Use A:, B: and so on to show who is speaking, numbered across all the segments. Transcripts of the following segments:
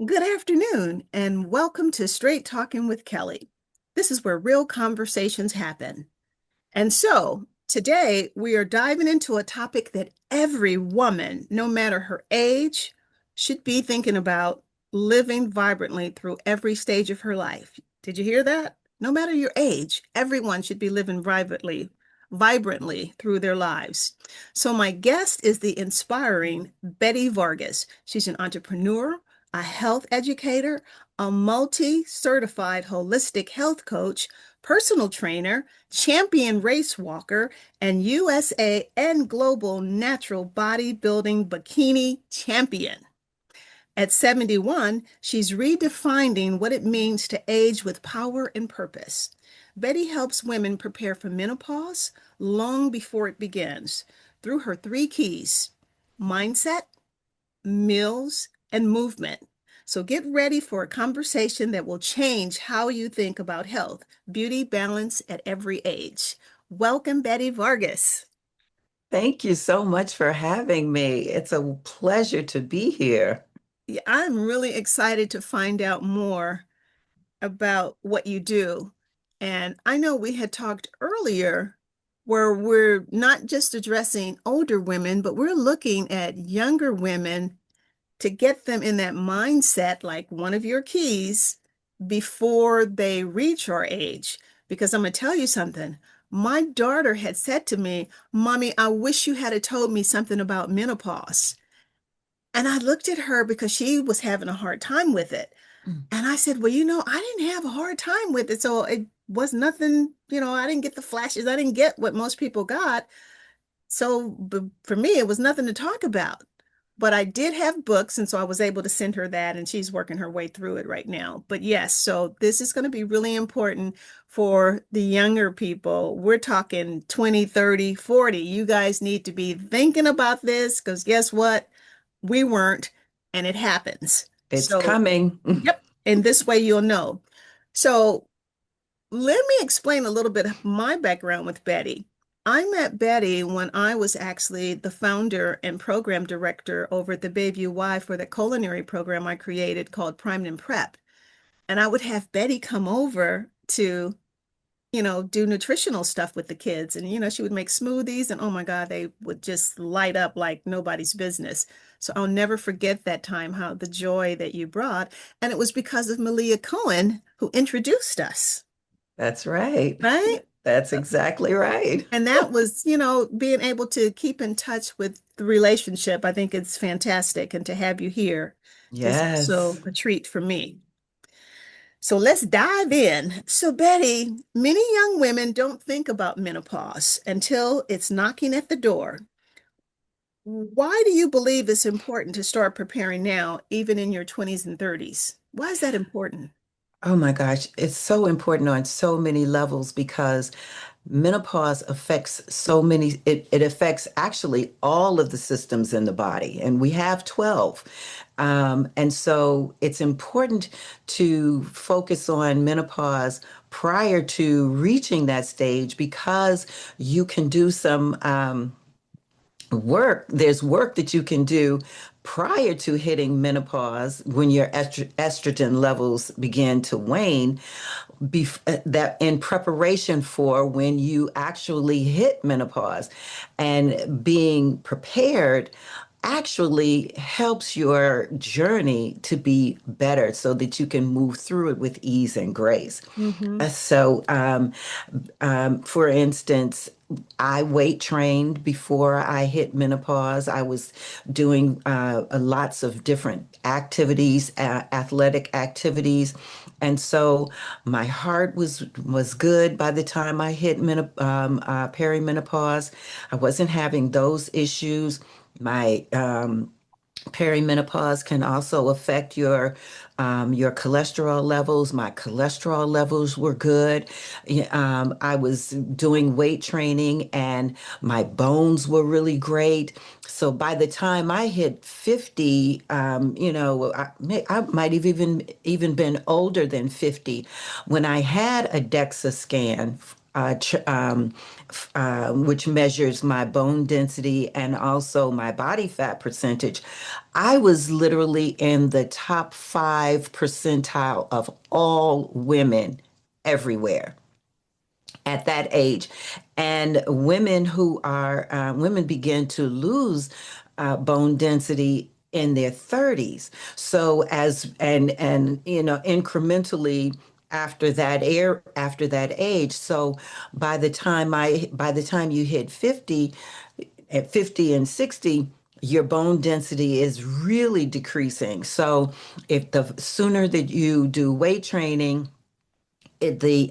A: Good afternoon, and welcome to Straight Talking with Kelly. This is where real conversations happen. And so, today we are diving into a topic that every woman, no matter her age, should be thinking about living vibrantly through every stage of her life. Did you hear that? No matter your age, everyone should be living vibrantly through their lives. So my guest is the inspiring Bette Vargas. She's an entrepreneur, a health educator, a multi-certified holistic health coach, personal trainer, champion race walker, and USA and global natural bodybuilding bikini champion. At 71, she's redefining what it means to age with power and purpose. Bette helps women prepare for menopause long before it begins through her three keys: mindset, meals, and movement. So get ready for a conversation that will change how you think about health, beauty, balance at every age. Welcome, Bette Vargas.
B: Thank you so much for having me. It's a pleasure to be here.
A: Yeah, I'm really excited to find out more about what you do. And I know we had talked earlier where we're not just addressing older women, but we're looking at younger women to get them in that mindset, like one of your keys, before they reach our age. Because I'm going to tell you something. My daughter had said to me, Mommy, I wish you had told me something about menopause. And I looked at her because she was having a hard time with it.
B: Mm.
A: And I said, well, I didn't have a hard time with it. So it was nothing, I didn't get the flashes. I didn't get what most people got. So for me, it was nothing to talk about. But I did have books. And so I was able to send her that. And she's working her way through it right now. But yes, so this is going to be really important for the younger people. We're talking 20, 30, 40. You guys need to be thinking about this because guess what? We weren't, and it happens.
B: It's
A: So
B: coming.
A: yep. And this way you'll know. So let me explain a little bit of my background with Bette. I met Bette when I was actually the founder and program director over at the Bayview Y for the culinary program I created called Primed and Prep. And I would have Bette come over to do nutritional stuff with the kids. And, she would make smoothies and oh my God, they would just light up like nobody's business. So I'll never forget that time, how the joy that you brought. And it was because of Malia Cohen who introduced us,
B: That's right.
A: right?
B: That's exactly right.
A: And that was, being able to keep in touch with the relationship. I think it's fantastic. And to have you here is also
B: Yes.
A: a treat for me. So let's dive in. So, Bette, many young women don't think about menopause until it's knocking at the door. Why do you believe it's important to start preparing now, even in your 20s and 30s? Why is that important?
B: Oh my gosh, it's so important on so many levels because menopause affects so many, it affects actually all of the systems in the body, and we have 12. And so it's important to focus on menopause prior to reaching that stage because you can do some there's work that you can do prior to hitting menopause when your estrogen levels begin to wane, that in preparation for when you actually hit menopause. And being prepared actually helps your journey to be better so that you can move through it with ease and grace.
A: Hmm.
B: For instance, I weight trained before I hit menopause. I was doing lots of different activities, athletic activities, and so my heart was good by the time I hit perimenopause. I wasn't having those issues. My perimenopause can also affect your cholesterol levels. My cholesterol levels were good. I was doing weight training and my bones were really great. So by the time I hit 50, I might have even been older than 50 when I had a DEXA scan which measures my bone density and also my body fat percentage, I was literally in the top 5 percentile of all women everywhere at that age. And women begin to lose bone density in their 30s. So and incrementally after that age. So by the time you hit 50, at 50 and 60, your bone density is really decreasing. So if the sooner that you do weight training, the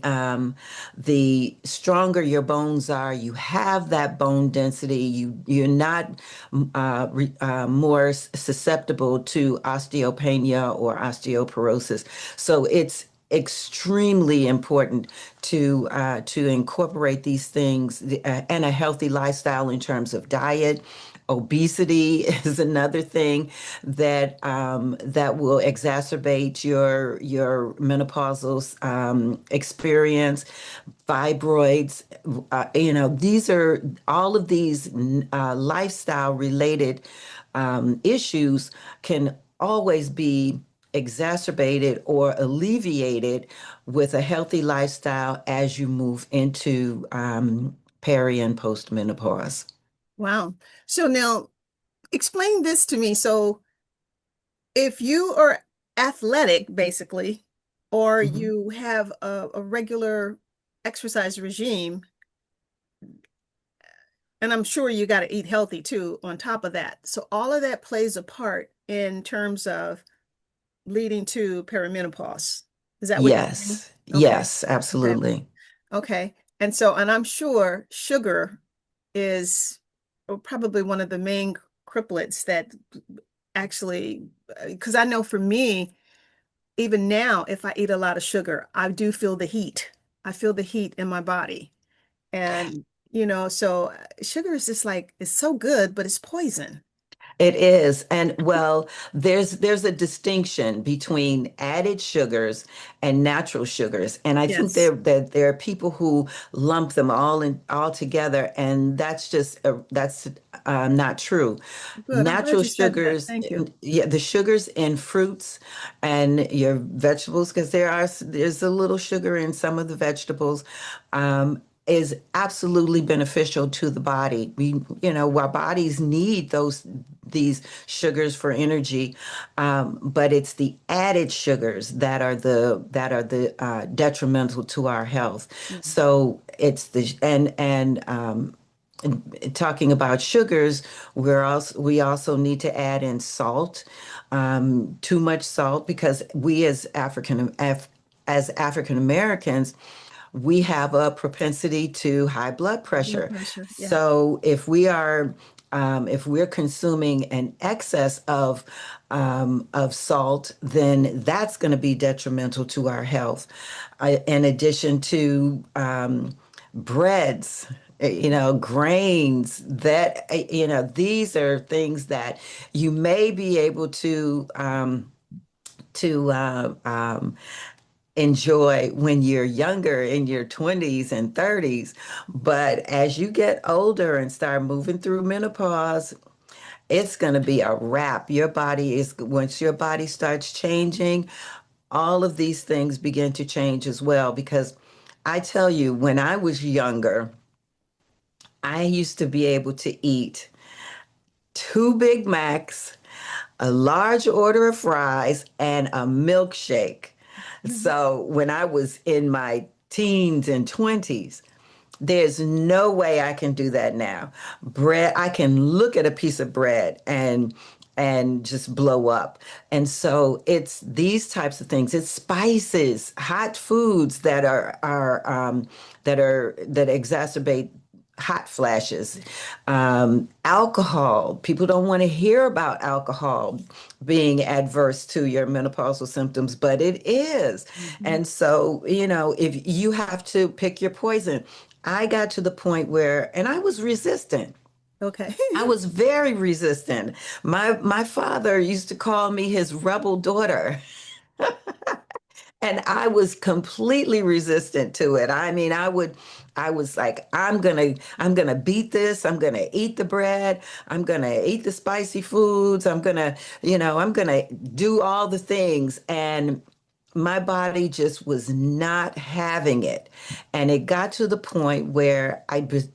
B: stronger your bones are, you have that bone density, you're not more susceptible to osteopenia or osteoporosis. So it's extremely important to incorporate these things and a healthy lifestyle in terms of diet. Obesity is another thing that will exacerbate your menopausal experience. Fibroids, these are all of these lifestyle related issues can always be exacerbated or alleviated with a healthy lifestyle as you move into peri and postmenopause.
A: Wow. So now explain this to me. So if you are athletic, basically, or
B: Mhm.
A: you have a regular exercise regime, and I'm sure you got to eat healthy too on top of that. So all of that plays a part in terms of leading to perimenopause. Is that what you're saying?
B: Yes,
A: Okay.
B: yes,
A: Okay.
B: absolutely.
A: Okay. And I'm sure sugar is probably one of the main cripples that actually, because I know for me, even now, if I eat a lot of sugar, I do feel the heat. I feel the heat in my body. And, so sugar is just like, it's so good, but it's poison.
B: It is. And well, there's a distinction between added sugars and natural sugars. And I think
A: Yes.
B: there are people who lump them all together, and that's not true.
A: Good. I'm glad
B: Natural
A: you said that.
B: sugars,
A: Thank you.
B: yeah, the sugars in fruits and your vegetables, because there's a little sugar in some of the vegetables. Is absolutely beneficial to the body. Our bodies need these sugars for energy, but it's the added sugars that are the detrimental to our health.
A: Mhm.
B: So it's the and talking about sugars, we also need to add in salt. Too much salt because we as African Americans, we have a propensity to high blood
A: Blood
B: pressure.
A: pressure. Yeah.
B: So if we're consuming an excess of salt, then that's going to be detrimental to our health. In addition to breads, grains, these are things that you may be able to enjoy when you're younger in your 20s and 30s. But as you get older and start moving through menopause, it's going to be a wrap. Once your body starts changing, all of these things begin to change as well. Because I tell you, when I was younger, I used to be able to eat 2 Big Macs, a large order of fries, and a milkshake.
A: Mhm.
B: So when I was in my teens and 20s, there's no way I can do that now. Bread, I can look at a piece of bread and just blow up. And so it's these types of things. It's spices, hot foods that exacerbate hot flashes. Alcohol. People don't want to hear about alcohol being adverse to your menopausal symptoms, but it is.
A: Mhm.
B: And so, if you have to pick your poison, I got to the point where, and I was resistant.
A: Okay.
B: I was very resistant. My father used to call me his rebel daughter. And I was completely resistant to it. I mean, I was like, I'm gonna beat this. I'm gonna eat the bread. I'm gonna eat the spicy foods. I'm gonna do all the things. And my body just was not having it. And it got to the point where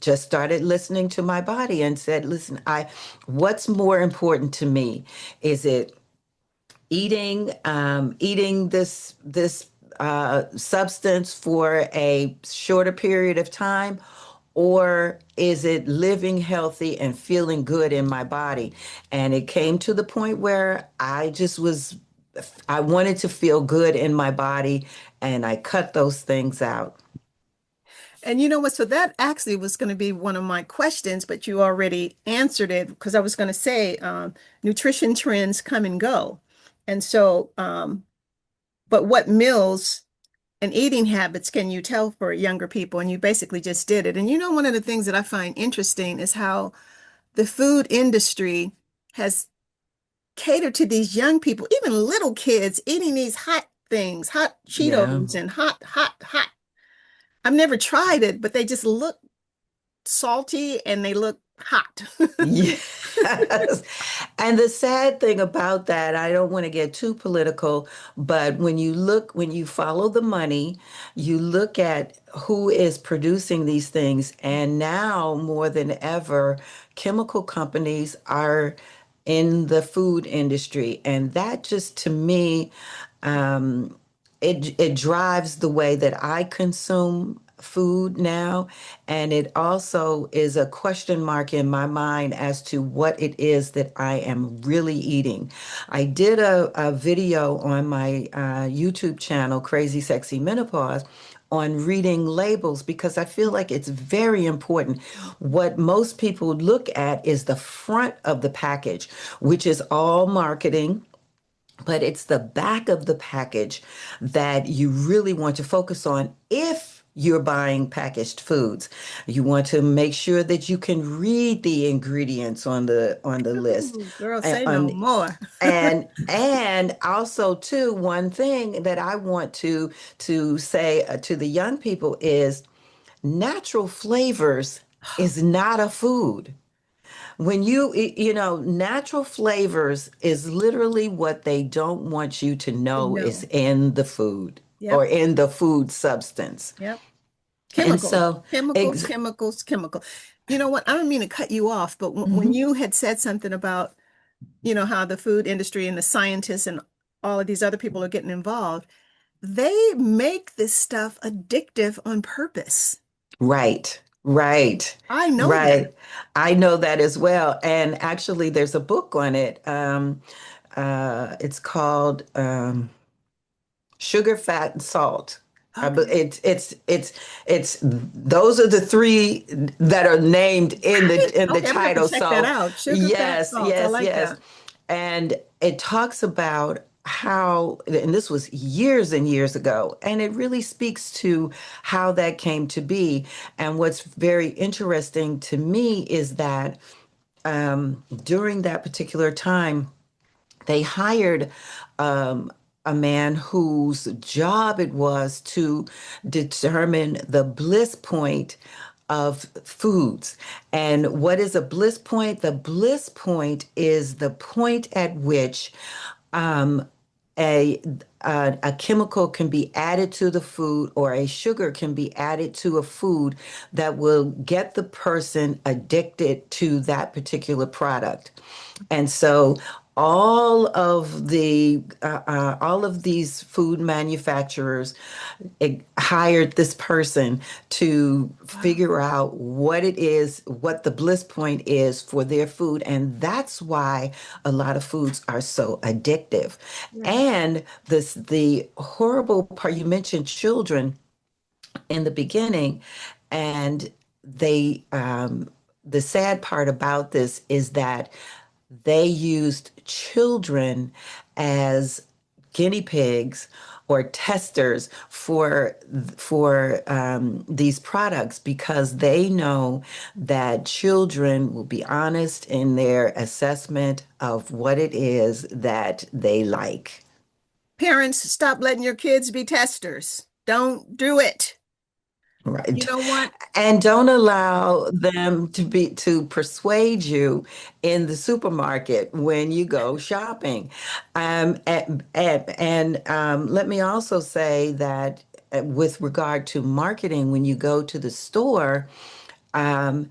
B: just started listening to my body and said, listen, what's more important to me? Is it eating this substance for a shorter period of time, or is it living healthy and feeling good in my body? And it came to the point where I wanted to feel good in my body, and I cut those things out.
A: And you know what? So that actually was going to be one of my questions, but you already answered it because I was going to say nutrition trends come and go. And so, but what meals and eating habits can you tell for younger people? And you basically just did it. And you know, one of the things that I find interesting is how the food industry has catered to these young people, even little kids eating these hot things, hot
B: Yeah.
A: Cheetos and hot, hot, hot. I've never tried it, but they just look salty and they look hot.
B: Yes. And the sad thing about that, I don't want to get too political, but when you follow the money, you look at who is producing these things, and now more than ever, chemical companies are in the food industry. And that just to me, it drives the way that I consume food now, and it also is a question mark in my mind as to what it is that I am really eating. I did a video on my YouTube channel, Crazy Sexy Menopause, on reading labels because I feel like it's very important. What most people look at is the front of the package, which is all marketing, but it's the back of the package that you really want to focus on if you're buying packaged foods. You want to make sure that you can read the ingredients on the list.
A: Ooh, girl,
B: And
A: say no
B: on
A: more.
B: and also too, one thing that I want to say to the young people is natural flavors is not a food. When natural flavors is literally what they don't want you to know is
A: No.
B: in the food or
A: Yep.
B: in the food substance.
A: Yep.
B: And
A: Chemicals,
B: so,
A: chemicals,
B: ex
A: chemicals, chemical. You know what? I don't mean to cut you off, but when
B: Mhm.
A: you had said something about, how the food industry and the scientists and all of these other people are getting involved, they make this stuff addictive on purpose.
B: Right, right,
A: I know that.
B: right. I know that as well. And actually, there's a book on it. It's called Sugar, Fat, and Salt.
A: Okay.
B: It's those are the three that are named
A: Right.
B: in the
A: Okay, I'm gonna have to
B: title.
A: check that
B: So
A: out. Sugar, fat,
B: yes,
A: salt. I
B: yes,
A: like
B: yes.
A: that.
B: And it talks about how, and this was years and years ago, and it really speaks to how that came to be. And what's very interesting to me is that during that particular time, they hired a man whose job it was to determine the bliss point of foods. And what is a bliss point? The bliss point is the point at which um, a, a chemical can be added to the food, or a sugar can be added to a food that will get the person addicted to that particular product. And so all of these food manufacturers hired this person to
A: Wow.
B: figure out what it is, what the bliss point is for their food. And that's why a lot of foods are so addictive.
A: Yeah.
B: And the horrible part, you mentioned children in the beginning, and the sad part about this is that they used children as guinea pigs or testers for these products because they know that children will be honest in their assessment of what it is that they like.
A: Parents, stop letting your kids be testers. Don't do it. You
B: Right.
A: know what?
B: And don't allow them to persuade you in the supermarket when you go shopping. Let me also say that with regard to marketing, when you go to the store, um,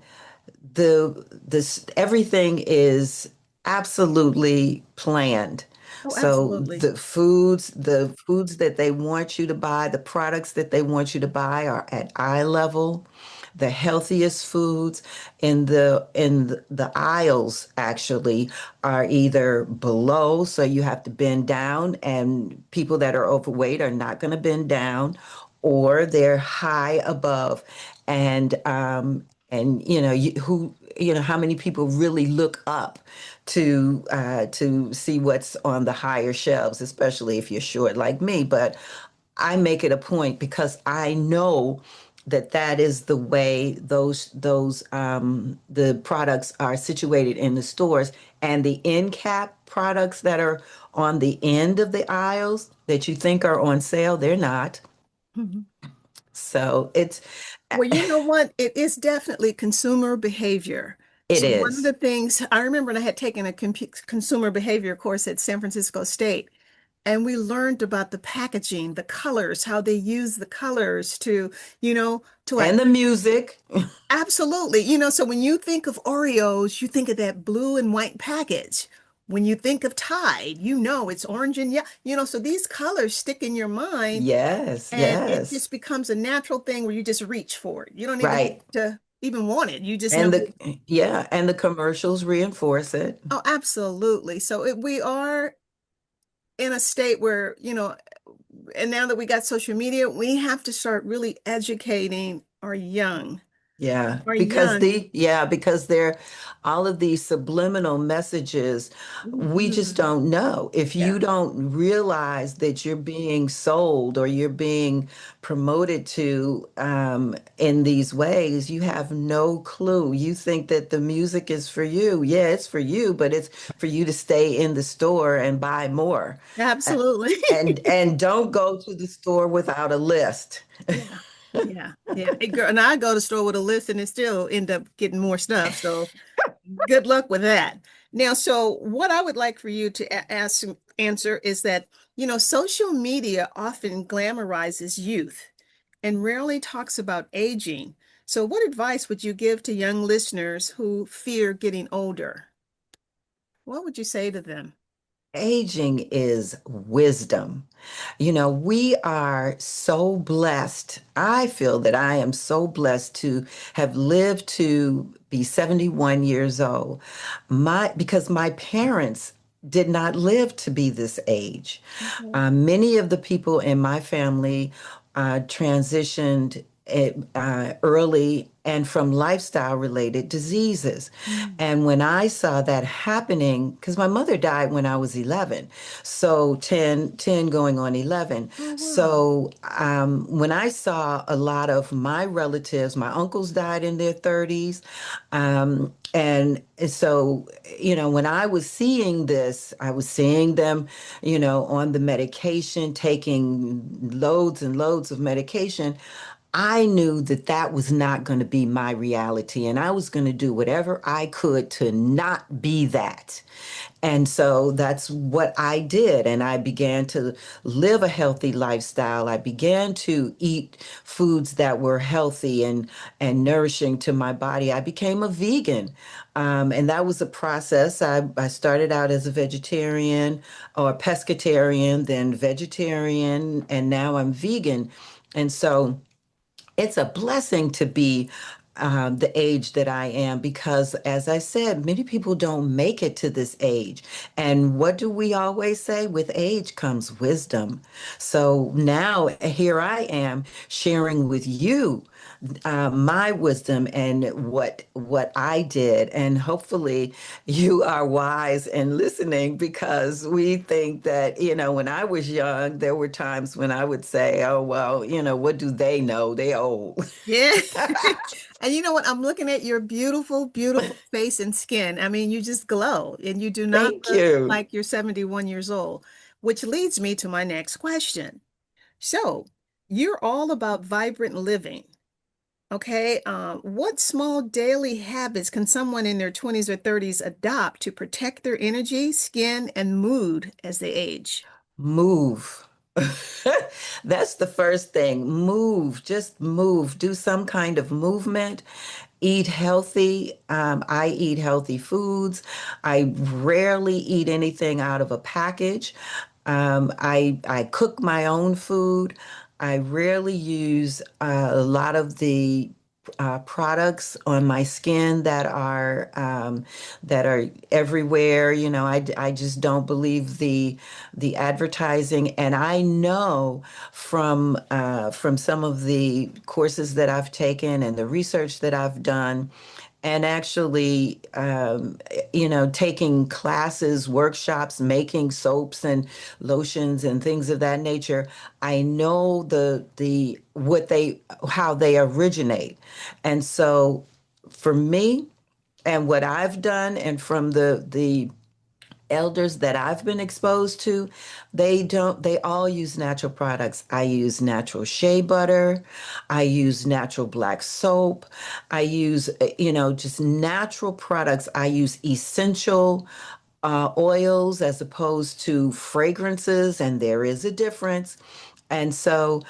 B: the this everything is absolutely planned.
A: Oh,
B: So
A: absolutely.
B: the foods that they want you to buy, the products that they want you to buy are at eye level. The healthiest foods in the aisles actually are either below, so you have to bend down, and people that are overweight are not going to bend down, or they're high above. And how many people really look up to see what's on the higher shelves, especially if you're short like me. But I make it a point because I know that that is the way the products are situated in the stores, and the end cap products that are on the end of the aisles that you think are on sale, they're not.
A: Mhm.
B: So it's
A: Well, you know what? It is definitely consumer behavior.
B: it
A: So one of
B: is.
A: the things I remember when I had taken a consumer behavior course at San Francisco State, and we learned about the packaging, the colors, how they use the colors to
B: And the music.
A: absolutely. So when you think of Oreos, you think of that blue and white package. When you think of Tide, it's orange and so these colors stick in your mind
B: Yes,
A: and it
B: yes.
A: just becomes a natural thing where you just reach for it. You don't even have
B: Right.
A: to even want it. You just know.
B: And the commercials reinforce it.
A: Oh, absolutely. So we are in a state where, and now that we got social media, we have to start really educating
B: Yeah,
A: our young.
B: because they're all of these subliminal messages, we just
A: Mhm.
B: don't know. If you
A: Yeah,
B: don't realize that you're being sold or you're being promoted to in these ways, you have no clue. You think that the music is for you. Yeah, it's for you, but it's for you to stay in the store and buy more. Uh,
A: absolutely.
B: and don't go to the store without a list.
A: Yeah. Yeah. Yeah. Hey, girl, and I go to the store with a list and it still end up getting more stuff. So good luck with that. Now, so what I would like for you to answer is that, social media often glamorizes youth and rarely talks about aging. So what advice would you give to young listeners who fear getting older? What would you say to them?
B: Aging is wisdom. We are so blessed. I feel that I am so blessed to have lived to be 71 years old. Because my parents did not live to be this age.
A: Okay.
B: Many of the people in my family transitioned early and from lifestyle related diseases.
A: Mm.
B: And when I saw that happening, because my mother died when I was 11, so ten going on 11.
A: Oh, wow.
B: So when I saw a lot of my relatives, my uncles died in their 30s. And so, when I was seeing this, I was seeing them, on the medication, taking loads and loads of medication. I knew that that was not going to be my reality, and I was going to do whatever I could to not be that. And so that's what I did. And I began to live a healthy lifestyle. I began to eat foods that were healthy and nourishing to my body. I became a vegan. And that was a process. I started out as a vegetarian or pescatarian, then vegetarian, and now I'm vegan. And so it's a blessing to be the age that I am because, as I said, many people don't make it to this age. And what do we always say? With age comes wisdom. So now here I am sharing with you my wisdom and what I did, and hopefully you are wise and listening because we think that when I was young, there were times when I would say, "Oh well, what do they know? They old."
A: Yeah. And you know what? I'm looking at your beautiful, beautiful face and skin. I mean, you just glow and you do not
B: Thank
A: look
B: you.
A: like you're 71 years old. which leads me to my next question. So, you're all about vibrant living. Okay, what small daily habits can someone in their 20s or 30s adopt to protect their energy, skin, and mood as they age?
B: Move. That's the first thing. Move, just move. Do some kind of movement. Eat healthy. I eat healthy foods. I rarely eat anything out of a package. I cook my own food. I rarely use a lot of the products on my skin that are everywhere. You know, I just don't believe the advertising, and I know from some of the courses that I've taken and the research that I've done and actually taking classes, workshops, making soaps and lotions and things of that nature. I know the what they how they originate. And so for me and what I've done and from the elders that I've been exposed to, they all use natural products. I use natural shea butter. I use natural black soap. I use, just natural products. I use essential oils as opposed to fragrances, and there is a difference. And so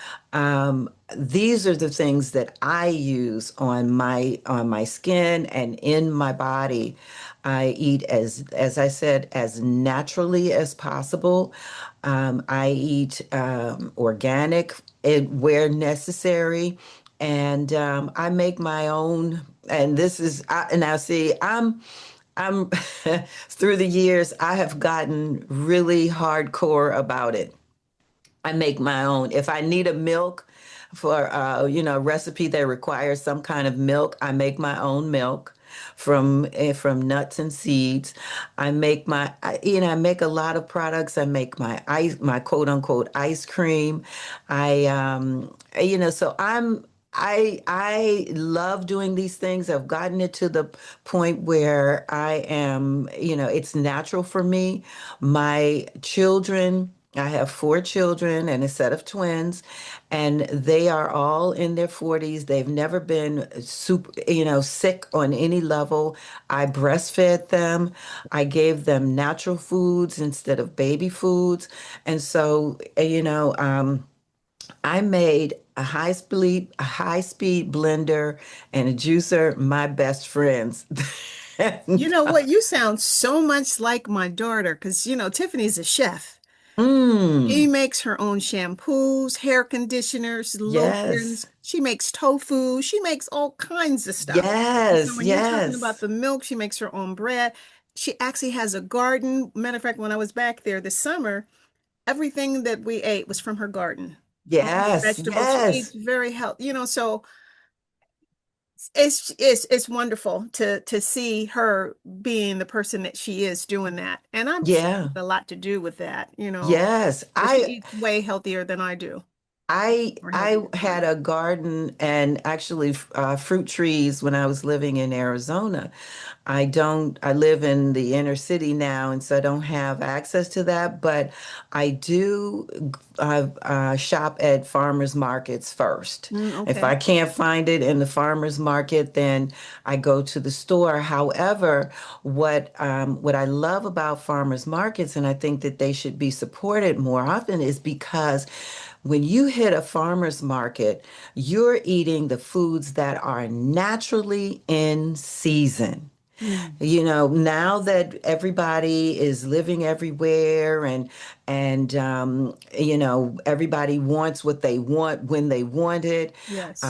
B: these are the things that I use on my skin and in my body. I eat as I said, as naturally as possible. I eat organic where necessary, and I make my own. And this is now see I'm through the years I have gotten really hardcore about it. I make my own. If I need a milk for a recipe that requires some kind of milk, I make my own milk from nuts and seeds. I make a lot of products. I make my quote unquote ice cream. So I love doing these things. I've gotten it to the point where I am, it's natural for me. My children, I have four children and a set of twins, and they are all in their 40s. They've never been sick on any level. I breastfed them. I gave them natural foods instead of baby foods. And so, I made a high speed blender and a juicer my best friends.
A: You
B: And,
A: know what? You sound so much like my daughter because, Tiffany's a chef. She
B: mm,
A: makes her own shampoos, hair conditioners, lotions.
B: yes,
A: She makes tofu. She makes all kinds of stuff. And so
B: yes,
A: when you're talking about
B: yes.
A: the milk, she makes her own bread. She actually has a garden. Matter of fact, when I was back there this summer, everything that we ate was from her garden. All her
B: Yes,
A: vegetables. She eats
B: yes,
A: very healthy, so it's wonderful to see her being the person that she is doing that. And I'm sure
B: yeah,
A: it's a lot to do with that,
B: yes.
A: because she eats way healthier than I do, or
B: I
A: healthier than I
B: had
A: do.
B: a garden and actually fruit trees when I was living in Arizona. I live in the inner city now, and so I don't have access to that, but I do shop at farmers markets first. If
A: Okay.
B: I can't find it in the farmers market, then I go to the store. However, what I love about farmers markets, and I think that they should be supported more often, is because when you hit a farmer's market, you're eating the foods that are naturally in season.
A: Mm.
B: Now that everybody is living everywhere and everybody wants what they want when they want it.
A: Yes.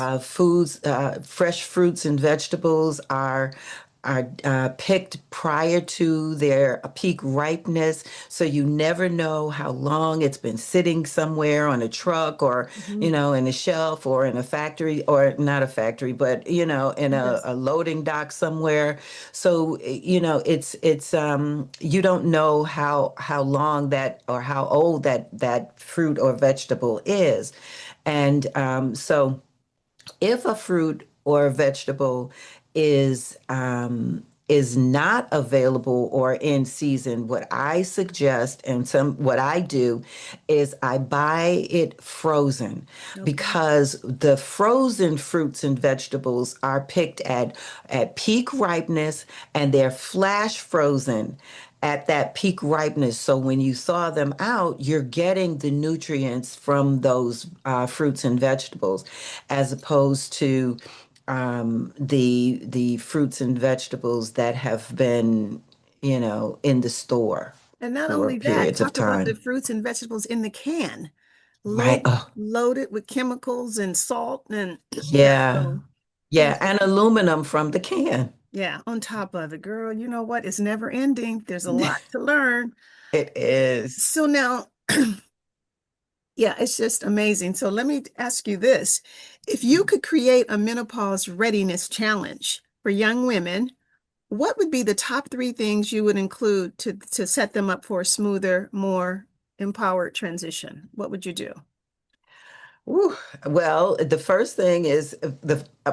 B: Fresh fruits and vegetables are picked prior to their peak ripeness, so you never know how long it's been sitting somewhere on a truck or
A: Hmm.
B: in a shelf or in a factory, or not a factory, but in
A: Yes.
B: a loading dock somewhere. So it's you don't know how long that or how old that fruit or vegetable is. And so if a fruit or a vegetable is is not available or in season, what I suggest and what I do is I buy it frozen,
A: Okay.
B: because the frozen fruits and vegetables are picked at peak ripeness, and they're flash frozen at that peak ripeness. So when you thaw them out, you're getting the nutrients from those fruits and vegetables, as opposed to the fruits and vegetables that have been, in the store
A: And not
B: for
A: only that,
B: periods of
A: talk about the
B: time.
A: fruits and vegetables in the can,
B: Right. Oh,
A: loaded with chemicals and salt and yeah,
B: yeah.
A: so
B: Yeah.
A: yeah,
B: And aluminum from the can.
A: yeah, on top of it, girl, you know what? It's never ending. There's a lot to learn.
B: It is.
A: So now, yeah, it's just amazing. So let me ask you this. If you could create a menopause readiness challenge for young women, what would be the top three things you would include to set them up for a smoother, more empowered transition? What would you do?
B: Woo. Well, the first thing is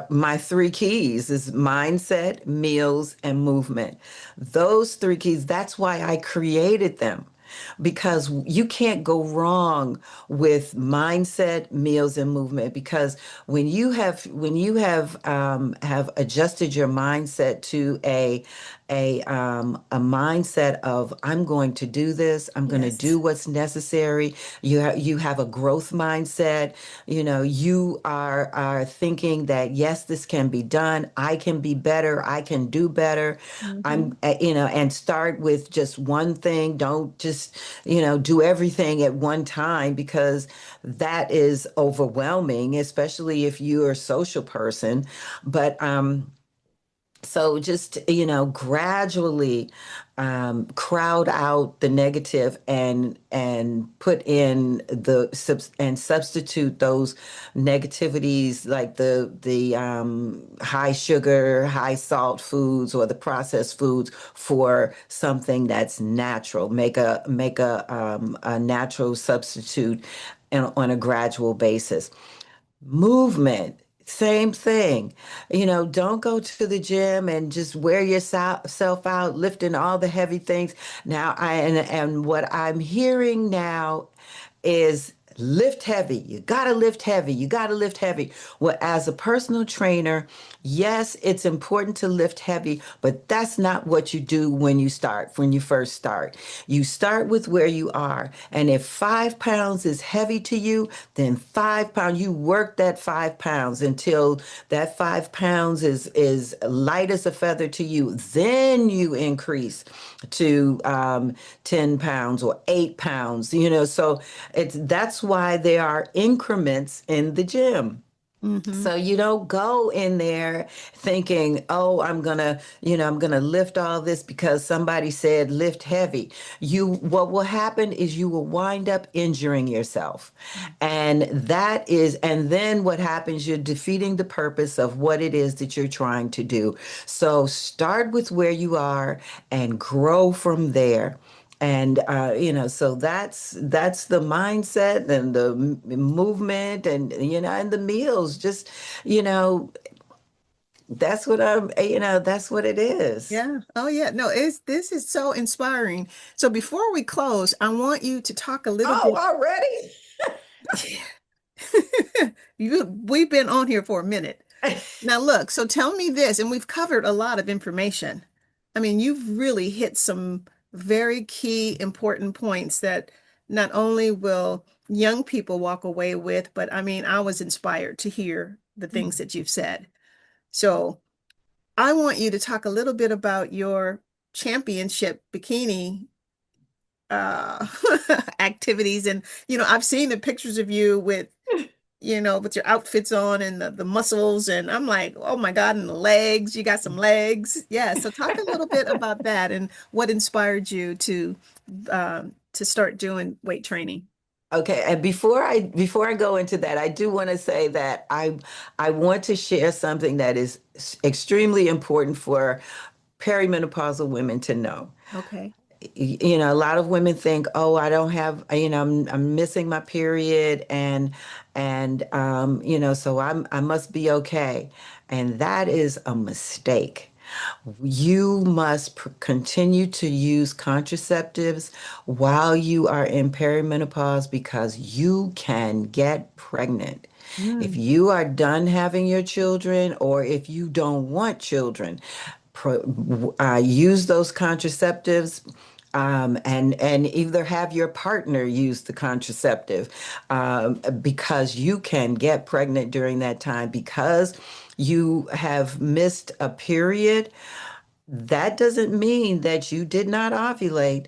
B: my three keys is mindset, meals, and movement. Those three keys, that's why I created them. Because you can't go wrong with mindset, meals, and movement. Because when you have adjusted your mindset to a mindset of I'm going to do this, I'm going to do
A: Yes.
B: what's necessary. You have a growth mindset. You are thinking that yes, this can be done. I can be better. I can do better.
A: Hmm.
B: And start with just one thing. Don't just, do everything at one time, because that is overwhelming, especially if you're a social person. But so just, gradually crowd out the negative, and put in and substitute those negativities, like the high sugar, high salt foods or the processed foods, for something that's natural. Make a natural substitute on a gradual basis. Movement, same thing. Don't go to the gym and just wear yourself out lifting all the heavy things. Now, and what I'm hearing now is lift heavy. You got to lift heavy. You got to lift heavy. Well, as a personal trainer, yes, it's important to lift heavy, but that's not what you do when you first start. You start with where you are. And if 5 pounds is heavy to you, then 5 pounds, you work that 5 pounds until that 5 pounds is light as a feather to you. Then you increase to 10 pounds or 8 pounds, so that's why there are increments in the gym.
A: Hmm.
B: So you don't go in there thinking, oh, I'm gonna lift all this because somebody said lift heavy. What will happen is you will wind up injuring yourself. And then what happens, you're defeating the purpose of what it is that you're trying to do. So start with where you are and grow from there. And so that's the mindset and the movement, and the meals. Just, you know, that's what it is.
A: Yeah. Oh, yeah. No, this is so inspiring. So before we close, I want you to talk a little
B: Oh,
A: bit.
B: already?
A: We've been on here for a minute. Now, look, so tell me this, and we've covered a lot of information. I mean, you've really hit some very key, important points that not only will young people walk away with, but I mean, I was inspired to hear the things that you've said. So I want you to talk a little bit about your championship bikini uh activities. And I've seen the pictures of you with with your outfits on and the muscles. And I'm like, oh my God, and the legs, you got some legs. Yeah. So talk a little bit about that and what inspired you to start doing weight training.
B: Okay, and before I go into that, I do want to say that I want to share something that is extremely important for perimenopausal women to know.
A: Okay.
B: A lot of women think, oh, I don't have, I'm missing my period, and so I must be okay. And that is a mistake. You must continue to use contraceptives while you are in perimenopause because you can get pregnant. If
A: Mm.
B: you are done having your children or if you don't want children, use those contraceptives, and either have your partner use the contraceptive, because you can get pregnant during that time because you have missed a period. That doesn't mean that you did not ovulate.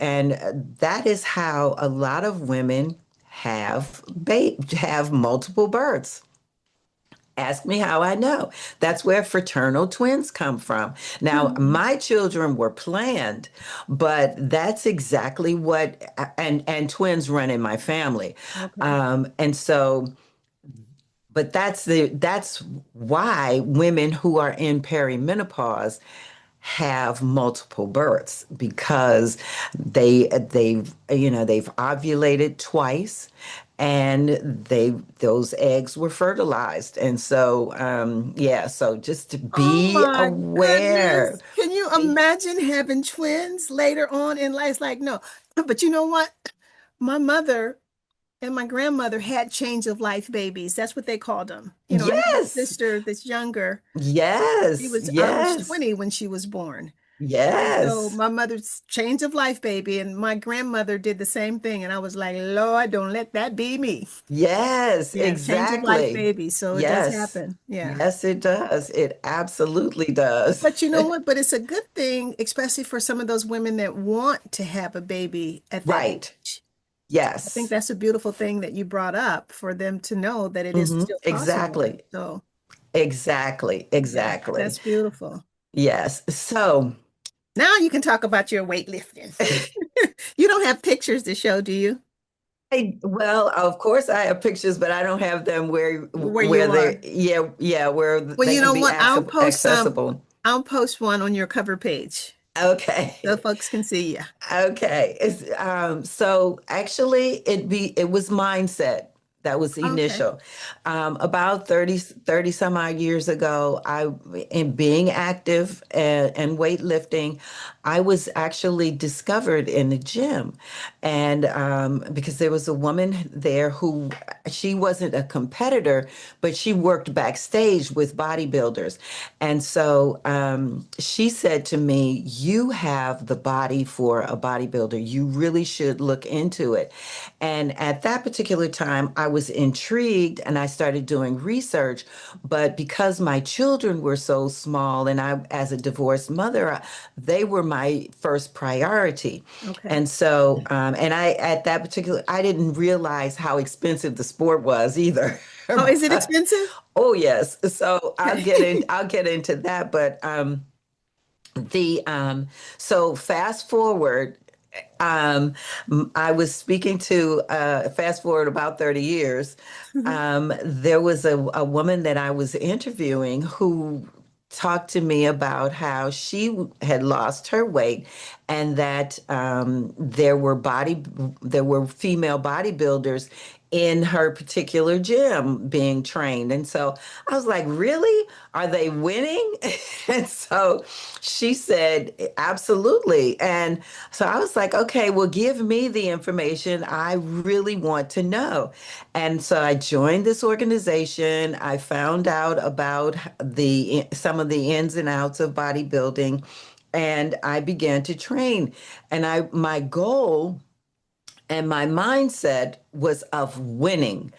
B: And that is how a lot of women have multiple births. Ask me how I know. That's where fraternal twins come from. Now,
A: Hmm.
B: my children were planned, but that's exactly what, and twins run in my family.
A: Okay.
B: And so, but that's why women who are in perimenopause have multiple births because they've ovulated twice, and those eggs were fertilized. And so yeah, so just to
A: Oh
B: be
A: my
B: aware.
A: goodness. Can you
B: Be-
A: imagine having twins later on in life? It's like, no. But you know what? My mother and my grandmother had change of life babies. That's what they called them. I have a
B: yes,
A: sister that's younger. She
B: yes,
A: was almost
B: yes,
A: 20 when she was born. And so
B: yes,
A: my mother's change of life baby, and my grandmother did the same thing. And I was like, Lord, don't let that be me.
B: yes,
A: Yeah, change of life
B: exactly.
A: baby. So it does
B: Yes,
A: happen. Yeah.
B: yes, it does. It absolutely does.
A: But you know what? But it's a good thing, especially for some of those women that want to have a baby at that
B: Right.
A: age. I think
B: Yes.
A: that's a beautiful thing that you brought up for them to know that it is
B: Hmm.
A: still possible.
B: Exactly.
A: So,
B: Exactly.
A: yeah,
B: Exactly.
A: that's beautiful.
B: Yes. So,
A: Now you can talk about your weightlifting. You don't have pictures to show, do you?
B: well, of course I have pictures, but I don't have them
A: Where
B: where
A: you
B: they,
A: are.
B: yeah, where
A: Well,
B: they
A: you
B: can
A: know
B: be
A: what?
B: accessible.
A: I'll post one on your cover page so
B: Okay.
A: folks can see you.
B: Okay. So actually it was mindset. That was
A: Okay.
B: initial. About 30 some odd years ago, in being active and weightlifting, I was actually discovered in the gym. And because there was a woman there who, she wasn't a competitor, but she worked backstage with bodybuilders. And so she said to me, "You have the body for a bodybuilder. You really should look into it." And at that particular time, I was intrigued and I started doing research. But because my children were so small and I, as a divorced mother, they were my first priority.
A: Okay.
B: And so, and at that particular, I didn't realize how expensive the sport was either.
A: Oh, is it
B: But
A: expensive?
B: oh yes, so
A: Okay.
B: I'll get into that. But the so fast forward, um, I was speaking to, fast forward about 30 years. There was a woman that I was interviewing who talked to me about how she had lost her weight and that there were female bodybuilders in her particular gym being trained. And so I was like, really? Are they winning? And so she said, absolutely. And so I was like, okay, well, give me the information. I really want to know. And so I joined this organization. I found out about some of the ins and outs of bodybuilding, and I began to train. And my goal and my mindset was of winning.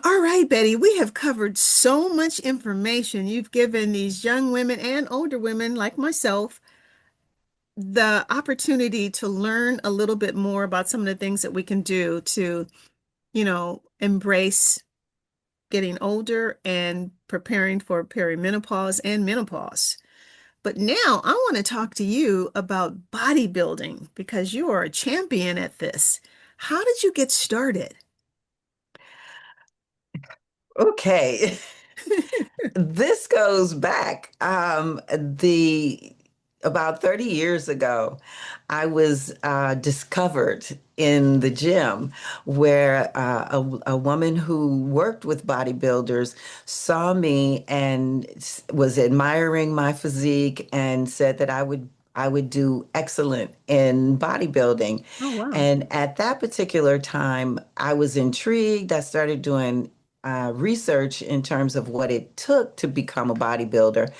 A: All right, Betty, we have covered so much information. You've given these young women and older women like myself the opportunity to learn a little bit more about some of the things that we can do to, embrace getting older and preparing for perimenopause and menopause. But now I want to talk to you about bodybuilding because you are a champion at this. How did you get started?
B: Okay. This goes back. The about 30 years ago, I was discovered in the gym where a woman who worked with bodybuilders saw me and was admiring my physique and said that I would do excellent in bodybuilding.
A: Oh, wow.
B: And at that particular time, I was intrigued. I started doing research in terms of what it took to become a bodybuilder.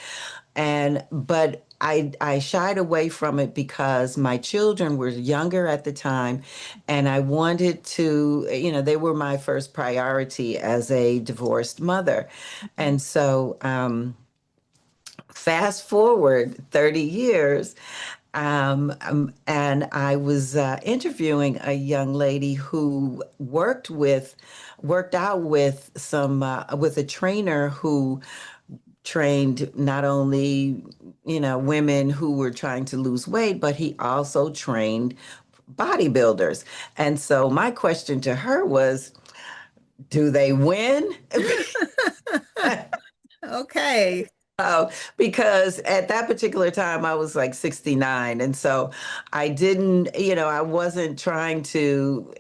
B: But I shied away from it because my children were younger at the time, and I wanted to, they were my first priority as a divorced mother.
A: Okay.
B: And so, fast forward 30 years, and I was interviewing a young lady who worked out with with a trainer who trained not only, women who were trying to lose weight, but he also trained bodybuilders. And so my question to her was, do they win?
A: Okay.
B: Oh, because at that particular time I was like 69. And so I didn't, I wasn't trying to,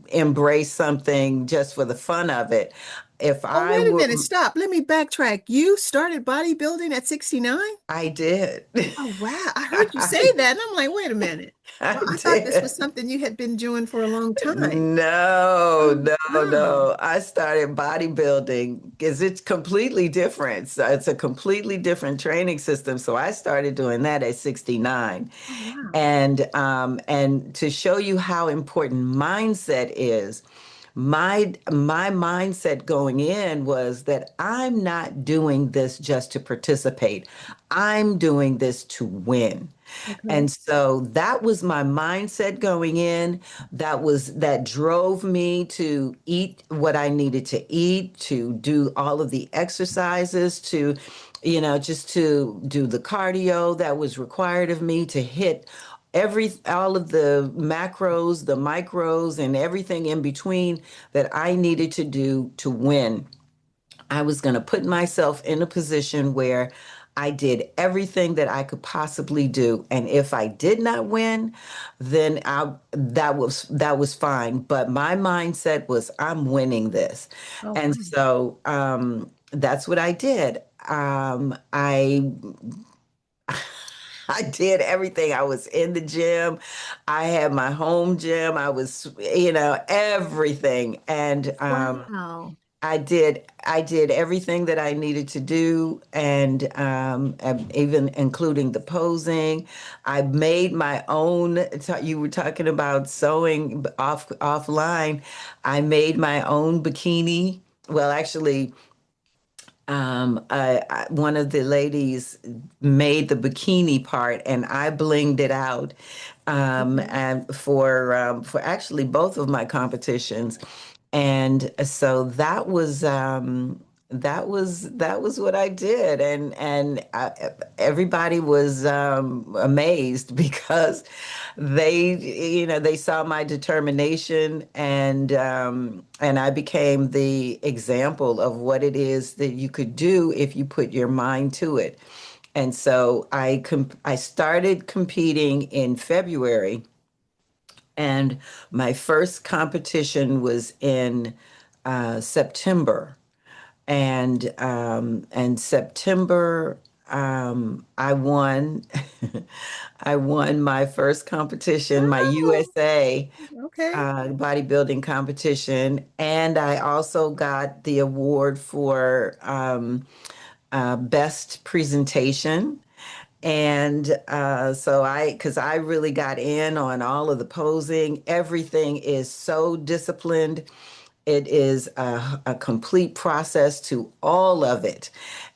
B: embrace something just for the fun of it. If
A: Oh,
B: I
A: wait a
B: were,
A: minute. Stop. Let me backtrack. You started bodybuilding at 69?
B: I did.
A: Oh, wow. I heard you say
B: I,
A: that. And I'm like, wait a minute.
B: I
A: Well, I thought this was
B: did.
A: something you had been doing for a long time.
B: No,
A: Oh,
B: no,
A: wow.
B: no. I started bodybuilding because it's completely different. So it's a completely different training system. So I started doing that at 69.
A: Oh, wow.
B: And to show you how important mindset is, my mindset going in was that I'm not doing this just to participate. I'm doing this to win.
A: Okay.
B: And so that was my mindset going in. That drove me to eat what I needed to eat, to do all of the exercises, to, just to do the cardio that was required of me to hit all of the macros, the micros, and everything in between that I needed to do to win. I was going to put myself in a position where I did everything that I could possibly do. And if I did not win, then that was fine. But my mindset was I'm winning this.
A: Oh,
B: And
A: wow.
B: so that's what I did. I did everything. I was in the gym. I had my home gym. I was, everything. And
A: Wow.
B: I did everything that I needed to do, and even including the posing. I made my own. You were talking about sewing offline. I made my own bikini. Well, actually, one of the ladies made the bikini part, and I blinged it out,
A: Okay.
B: and for actually both of my competitions, and so that was what I did, and everybody was amazed because they saw my determination, and I became the example of what it is that you could do if you put your mind to it. And so I started competing in February, and my first competition was in September, and September, I won. I won my first competition, my
A: Oh,
B: USA
A: okay.
B: bodybuilding competition, and I also got the award for best presentation. And because I really got in on all of the posing, everything is so disciplined. It is a complete process to all of it.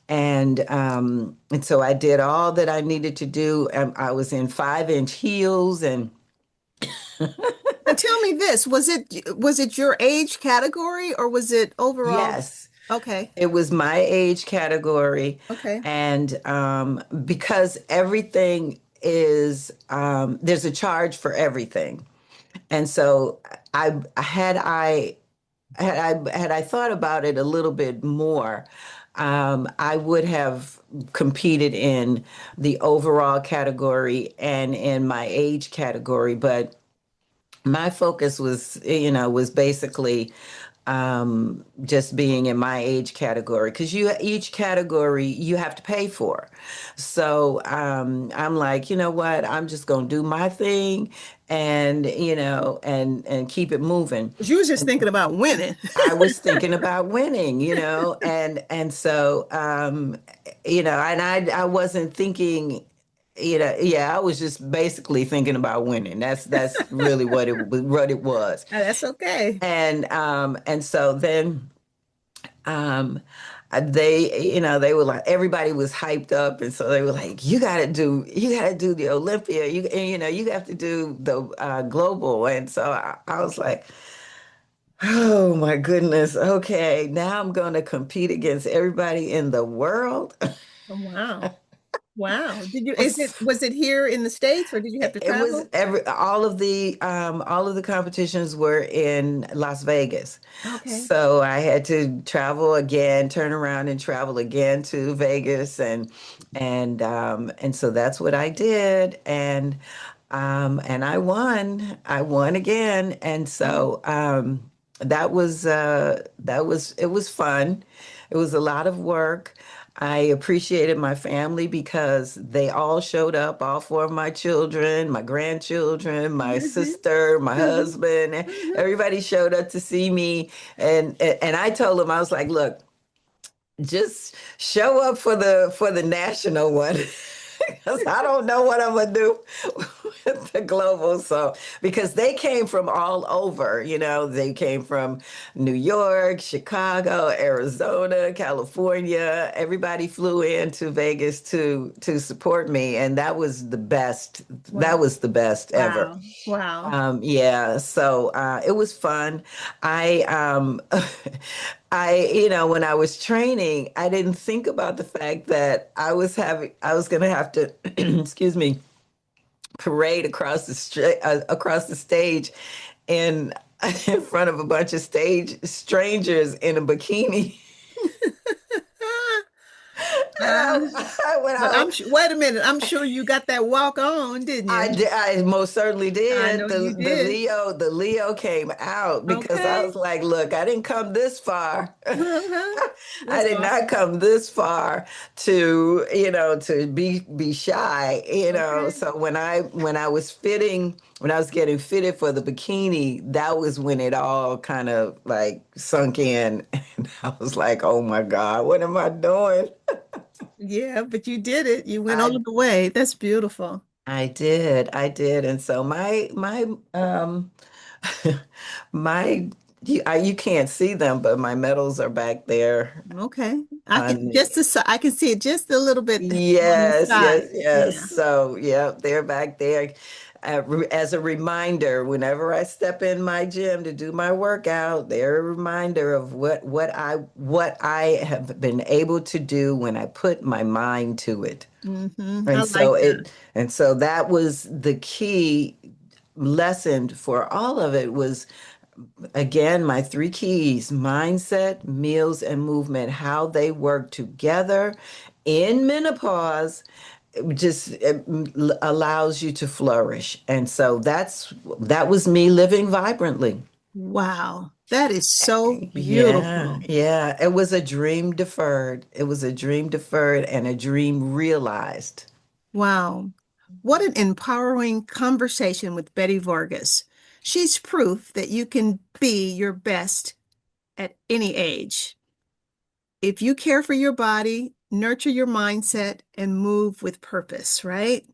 B: And so I did all that I needed to do. I was in 5-inch heels, and
A: Now tell me this, was it your age category or was it overall?
B: yes,
A: Okay.
B: it was my age category.
A: Okay.
B: And because everything there's a charge for everything. And so I had I thought about it a little bit more, I would have competed in the overall category and in my age category, but my focus was, was basically just being in my age category because each category you have to pay for. So I'm like, you know what? I'm just gonna do my thing, and and keep it moving.
A: 'Cause you was just thinking about winning.
B: I was thinking about winning, and so and I wasn't thinking, yeah, I was just basically thinking about winning. That's really what it was.
A: That's okay.
B: And so then um they were like, everybody was hyped up, and so they were like, you gotta do the Olympia, you have to do the global. And so I was like, oh my goodness. Okay, now I'm going to compete against everybody in the world.
A: Oh, wow. Wow. Was it here in the States or did you have to
B: It was
A: travel?
B: all of the competitions were in Las Vegas.
A: Okay.
B: So I had to travel again, turn around and travel again to Vegas, and so that's what I did. And I won. I won again. And
A: Oh,
B: so it was fun. It was a lot of work. I appreciated my family because they all showed up, all four of my children, my grandchildren, my
A: mhm,
B: sister, my
A: mhm,
B: husband,
A: mhm.
B: everybody showed up to see me. And I told them, I was like, look, just show up for the national one. Because I don't know what I'm gonna do with the global. So because they came from all over, they came from New York, Chicago, Arizona, California. Everybody flew into Vegas to support me, and that was the best. That
A: Wow.
B: was the best ever.
A: Wow. Wow.
B: Yeah, so it was fun. I when I was training, I didn't think about the fact that I was gonna have to, excuse me, parade across the stage in in front of a bunch of stage strangers in a bikini. And
A: Uh,
B: when
A: but wait a minute. I'm sure you got that walk on, didn't you?
B: I most certainly
A: I
B: did.
A: know you did.
B: The Leo came out because I
A: Okay.
B: was like, look, I didn't come this far.
A: Uh-huh.
B: I
A: That's
B: did not
A: awesome.
B: come this far to be shy,
A: Okay.
B: So when I was getting fitted for the bikini, that was when it all kind of like sunk in. And I was like, oh my God, what am I doing?
A: Yeah, but you did it. You went all
B: I
A: the way. That's beautiful.
B: I did. And so my you can't see them, but my medals are back there
A: Okay. I can
B: on
A: just
B: the
A: I can see it just a little bit on the
B: yes, yes,
A: side.
B: yes.
A: Yeah.
B: So yeah, they're back there as a reminder. Whenever I step in my gym to do my workout, they're a reminder of what I have been able to do when I put my mind to it.
A: I like that.
B: And so that was the key lesson for all of it was, again, my three keys: mindset, meals, and movement, how they work together in menopause. It allows you to flourish. And so that was me living vibrantly.
A: Wow. That is so
B: Yeah,
A: beautiful.
B: yeah. It was a dream deferred. It was a dream deferred and a dream realized.
A: Wow. What an empowering conversation with Bette Vargas. She's proof that you can be your best at any age. If you care for your body, nurture your mindset, and move with purpose, right?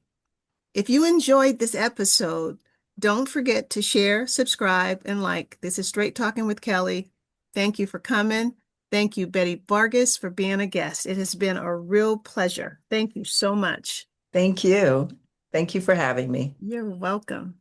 A: If you enjoyed this episode, don't forget to share, subscribe, and like. This is Straight Talking with Kelly. Thank you for coming. Thank you, Bette Vargas, for being a guest. It has been a real pleasure. Thank you so much.
B: Thank you. Thank you for having me.
A: You're welcome.